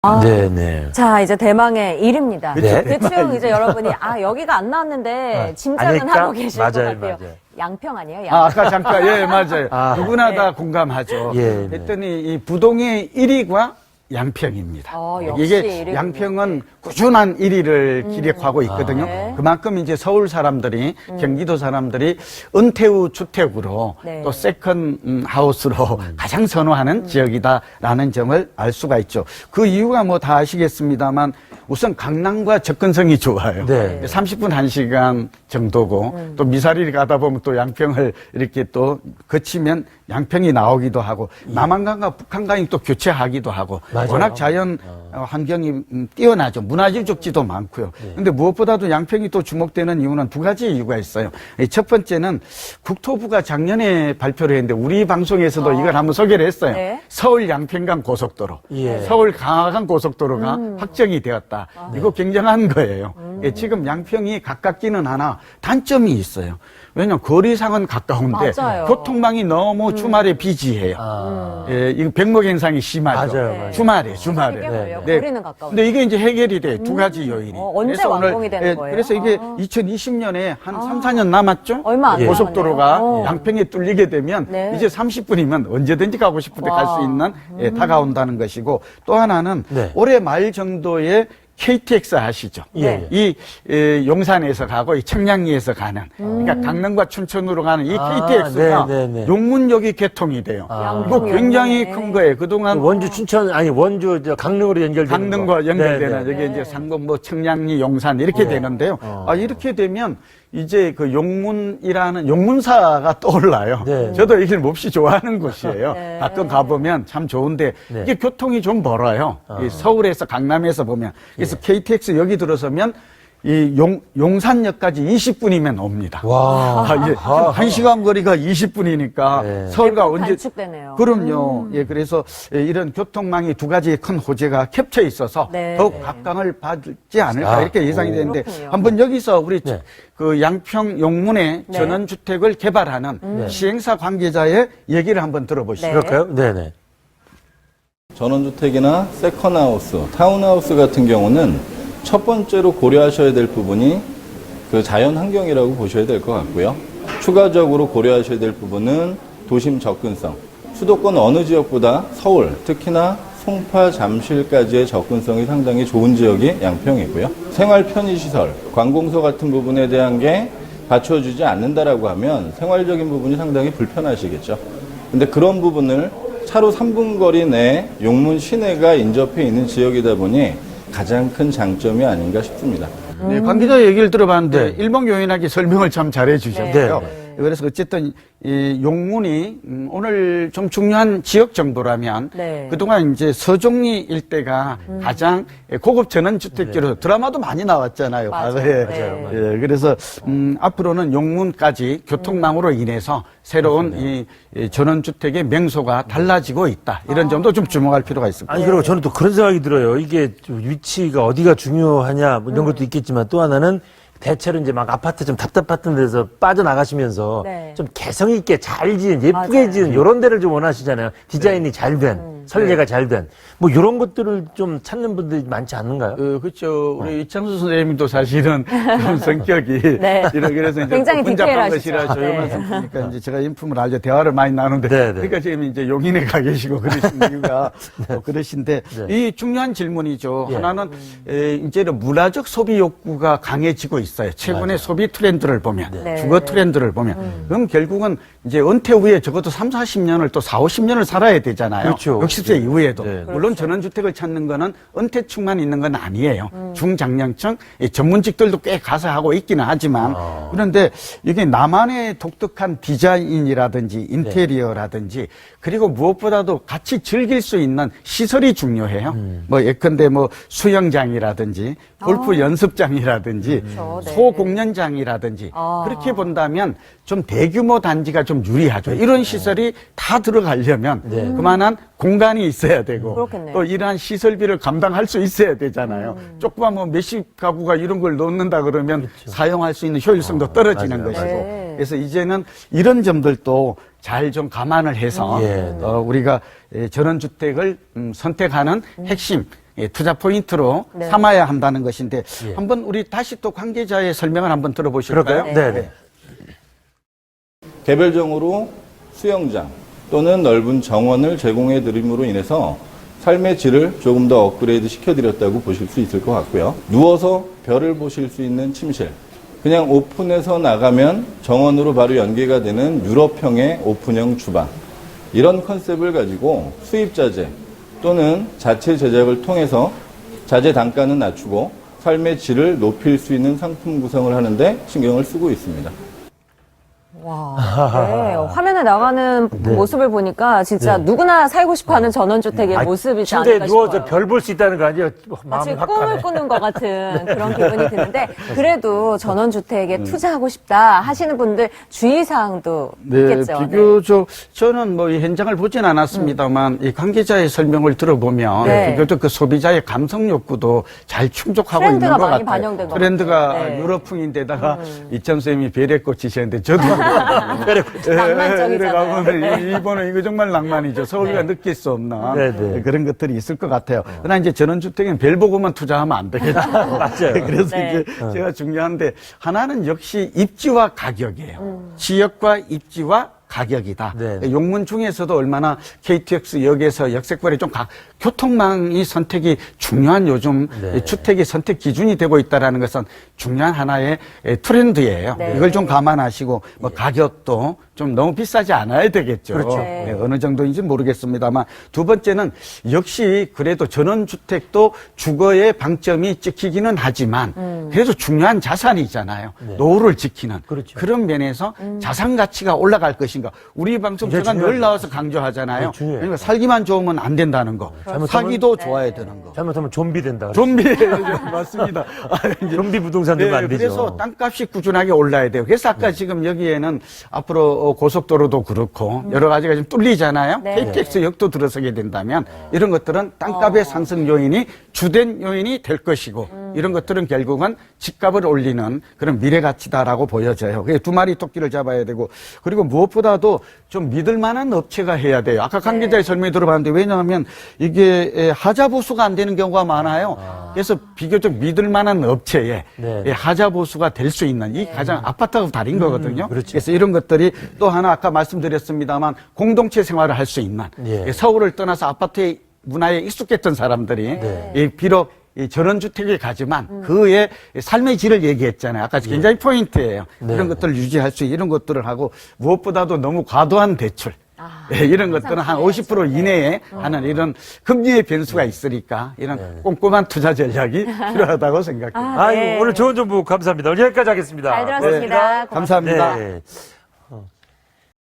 네네. 자, 이제 대망의 1위입니다. 네. 대충 이제 여러분이, 여기가 안 나왔는데, 짐작은 아닐까? 하고 계실 맞아요, 것 같아요. 맞아요. 양평 아니에요? 양평. 아까 잠깐, 예, 맞아요. 누구나 다 공감하죠. 예, 했더니 이 부동의 1위가 양평입니다. 역시 이게 1위군요. 양평은 꾸준한 1위를 기록하고 있거든요. 네. 그만큼 이제 서울 사람들이, 경기도 사람들이 은퇴 후 주택으로 네. 또 세컨 하우스로 가장 선호하는 지역이다라는 점을 알 수가 있죠. 그 이유가 뭐 다 아시겠습니다만 우선 강남과 접근성이 좋아요. 네. 30분 1시간 정도고 또 미사리 가다 보면 또 양평을 이렇게 또 거치면 양평이 나오기도 하고 남한강과 북한강이 또 교체하기도 하고 맞아요. 워낙 자연 환경이 뛰어나죠. 문화적 지도 많고요. 근데 무엇보다도 양평이 또 주목되는 이유는 두 가지 이유가 있어요. 첫 번째는 국토부가 작년에 발표를 했는데 우리 방송에서도 이걸 한번 소개를 했어요. 네. 서울 양평간 고속도로, 예. 서울 강화강 고속도로가 확정이 되었다. 이거 굉장한 거예요. 예, 지금 양평이 가깝기는 하나 단점이 있어요. 왜냐하면 거리상은 가까운데 맞아요. 교통망이 너무 주말에 비지해요. 예, 이거 병목 현상이 심하죠. 맞아요, 맞아요. 주말에. 이게 뭐예요? 거리는 가까운데. 근데 이게 이제 해결이 돼. 두 가지 요인이. 언제 그래서 완공이 되는 거예요? 그래서 이게 2020년에 한 3, 4년 남았죠? 얼마 안 고속도로가 남았네요. 양평에 뚫리게 되면 네. 이제 30분이면 언제든지 가고 싶을 때 갈 수 있는 다가온다는 것이고 또 하나는 네. 올해 말 정도에 KTX 아시죠? 예. 이 용산에서 가고 이 청량리에서 가는 그러니까 강릉과 춘천으로 가는 이 KTX가 네네네. 용문역이 개통이 돼요. 이거 굉장히 큰 거예요. 그동안 원주 춘천 원주 강릉으로 연결되는 강릉과 거. 연결되는 네네. 여기 이제 상금 뭐 청량리 용산 이렇게 되는데요. 이렇게 되면 이제 그 용문이라는 용문사가 떠올라요. 네. 저도 이길 몹시 좋아하는 곳이에요. 네. 가끔 가보면 참 좋은데 네. 이게 교통이 좀 멀어요. 이 서울에서 강남에서 보면 그래서 KTX 여기 들어서면 이 용산역까지 20분이면 옵니다. 와. 이게 1시간 거리가 20분이니까 네. 서울과 언제 단축되네요. 그럼요. 예, 그래서 이런 교통망이 두 가지의 큰 호재가 겹쳐 있어서 네. 더욱 각광을 받지 않을까 이렇게 예상이 되는데 그렇군요. 한번 여기서 우리 네. 그 양평 용문에 네. 전원주택을 개발하는 시행사 관계자의 얘기를 한번 들어보시죠. 네. 그럴까요? 네네. 전원주택이나 세컨하우스, 타운하우스 같은 경우는 첫 번째로 고려하셔야 될 부분이 그 자연 환경이라고 보셔야 될 것 같고요. 추가적으로 고려하셔야 될 부분은 도심 접근성. 수도권 어느 지역보다 서울, 특히나 송파, 잠실까지의 접근성이 상당히 좋은 지역이 양평이고요. 생활 편의시설, 관공서 같은 부분에 대한 게 갖춰주지 않는다라고 하면 생활적인 부분이 상당히 불편하시겠죠. 근데 그런 부분을 차로 3분 거리 내 용문 시내가 인접해 있는 지역이다 보니 가장 큰 장점이 아닌가 싶습니다. 네, 관계자 얘기를 들어봤는데 일목요연하게 설명을 참 잘해 주셨고요. 네. 그래서 어쨌든 이 용문이 오늘 좀 중요한 지역 정도라면 네. 그동안 이제 서종리 일대가 가장 고급 전원주택지로 드라마도 많이 나왔잖아요. 맞아요. 과거에. 네. 예, 그래서 앞으로는 용문까지 교통망으로 인해서 새로운 이 전원주택의 명소가 달라지고 있다. 이런 점도 좀 주목할 필요가 있습니다. 아니 그리고 저는 또 그런 생각이 들어요. 이게 좀 위치가 어디가 중요하냐 뭐 이런 것도 있겠지만 또 하나는 대체로 이제 막 아파트 좀 답답했던 데서 빠져나가시면서 네. 좀 개성 있게 잘 지은 예쁘게 맞아요. 지은 이런 데를 좀 원하시잖아요. 디자인이 잘 된, 설계가 잘 된. 뭐 이런 것들을 좀 찾는 분들이 많지 않는가요? 그렇죠. 우리 이창수 선생님도 사실은 좀 성격이 네. 그래서 이제 굉장히 혼잡한 디테일하시죠. 것이라 조용한 네. 성격이니까 이제 제가 인품을 알죠. 대화를 많이 나누는데 네, 네. 그러니까 지금 이제 용인에 가 계시고 그러신 이유가 그러신데 이 중요한 질문이죠. 하나는 이제는 문화적 소비 욕구가 강해지고 있어요. 최근의 소비 트렌드를 보면 네. 주거 트렌드를 보면 그럼 결국은 이제 은퇴 후에 적어도 3, 40년을 또 4, 50년을 살아야 되잖아요. 그렇죠. 60세 이후에도. 네. 물론 전원주택을 찾는 거는 은퇴층만 있는 건 아니에요. 중장년층 전문직들도 꽤 가서 하고 있기는 하지만 그런데 이게 나만의 독특한 디자인이라든지 인테리어라든지 그리고 무엇보다도 같이 즐길 수 있는 시설이 중요해요. 뭐 예컨대 뭐 수영장이라든지 골프 연습장이라든지 그렇죠. 네. 소공연장이라든지 그렇게 본다면 좀 대규모 단지가 좀 유리하죠. 이런 시설이 다 들어가려면 그만한 공간이 있어야 되고 그렇겠네요. 또 이러한 시설비를 감당할 수 있어야 되잖아요. 조그만 뭐 몇십 가구가 이런 걸 놓는다 그러면 사용할 수 있는 효율성도 떨어지는 맞아요. 것이고 네. 그래서 이제는 이런 점들도 잘 좀 감안을 해서 예. 우리가 전원주택을 선택하는 핵심 투자 포인트로 네. 삼아야 한다는 것인데 예. 한번 우리 다시 또 관계자의 설명을 한번 들어보실까요? 그럴까요? 네. 개별적으로 수영장 또는 넓은 정원을 제공해 드림으로 인해서 삶의 질을 조금 더 업그레이드 시켜드렸다고 보실 수 있을 것 같고요. 누워서 별을 보실 수 있는 침실. 그냥 오픈해서 나가면 정원으로 바로 연계가 되는 유럽형의 오픈형 주방. 이런 컨셉을 가지고 수입자재 또는 자체 제작을 통해서 자재 단가는 낮추고 삶의 질을 높일 수 있는 상품 구성을 하는데 신경을 쓰고 있습니다. 와, 네. 화면에 나가는 네. 모습을 보니까 진짜 누구나 살고 싶어하는 전원주택의 아, 모습이지 침대에 않을까 누워서 싶어요. 별 볼 수 있다는 거 아니에요? 마치 마음이 확 꿈을 가네. 꾸는 것 같은 그런 기분이 드는데 그래도 전원주택에 투자하고 싶다 하시는 분들 주의사항도 있겠죠. 비교적 저는 뭐 이 현장을 보진 않았습니다만 이 관계자의 설명을 들어보면 네. 비교적 그 소비자의 감성 욕구도 잘 충족하고 트렌드가 있는 것 많이 같아요. 반영된 것 트렌드가 같아요. 네. 유럽풍인데다가 이천쌤이 별의꽃 지시는데 저도 낭만적이잖아요. 그래가면 네. 일본은 이거 정말 낭만이죠. 서울과 느낄 수 없는 네, 네. 그런 것들이 있을 것 같아요. 그러나 이제 전원주택은 별 보고만 투자하면 안 되겠죠. 맞아요. 그래서 네. 이제 제가 중요한데 하나는 역시 입지와 가격이에요. 지역과 입지와 가격이다. 네. 용문 중에서도 얼마나 KTX 역에서 역세권이 좀 교통망이 선택이 중요한 요즘 네. 주택의 선택 기준이 되고 있다라는 것은 중요한 하나의 트렌드예요. 네. 이걸 좀 감안하시고 뭐 가격도 좀 너무 비싸지 않아야 되겠죠. 그렇죠. 네, 어느 정도인지 모르겠습니다만 두 번째는 역시 그래도 전원주택도 주거의 방점이 찍히기는 하지만 그래도 중요한 자산이잖아요. 네. 노후를 지키는 그렇죠. 그런 면에서 자산 가치가 올라갈 것인가. 우리 방송 굉장히 제가 늘 중요하죠. 나와서 강조하잖아요. 네, 중요해요. 그러니까 살기만 좋으면 안 된다는 거. 잘못하면- 사기도 좋아야 되는 거. 잘못하면 좀비 된다. 좀비 맞습니다. 이제 좀비 부동산 되면 안 되죠. 그래서 땅값이 꾸준하게 올라야 돼요. 그래서 아까 지금 여기에는 앞으로 고속도로도 그렇고 여러 가지가 좀 뚫리잖아요. 네. KTX 역도 들어서게 된다면 이런 것들은 땅값의 상승 요인이 주된 요인이 될 것이고 이런 것들은 결국은 집값을 올리는 그런 미래 가치다라고 보여져요. 그래서 두 마리 토끼를 잡아야 되고 그리고 무엇보다도 좀 믿을 만한 업체가 해야 돼요. 아까 관계자의 설명이 들어봤는데 왜냐하면 이게 하자 보수가 안 되는 경우가 많아요. 그래서 비교적 믿을 만한 업체에 네. 하자 보수가 될 수 있는 이 가장 아파트하고 다른 거거든요. 그렇죠. 그래서 이런 것들이 또 하나 아까 말씀드렸습니다만 공동체 생활을 할 수 있는 예. 서울을 떠나서 아파트의 문화에 익숙했던 사람들이 비록 이 전원주택에 가지만 그의 삶의 질을 얘기했잖아요. 아까 굉장히 포인트예요. 네. 이런 것들을 유지할 수 이런 것들을 하고 무엇보다도 너무 과도한 대출. 이런 것들은 한 50% 이내에 하는 이런 금리의 변수가 있으니까 이런 꼼꼼한 투자 전략이 필요하다고 생각합니다. 네. 오늘 좋은 정보 감사합니다. 오늘 여기까지 하겠습니다. 잘 들었습니다. 고맙습니다. 감사합니다. 네.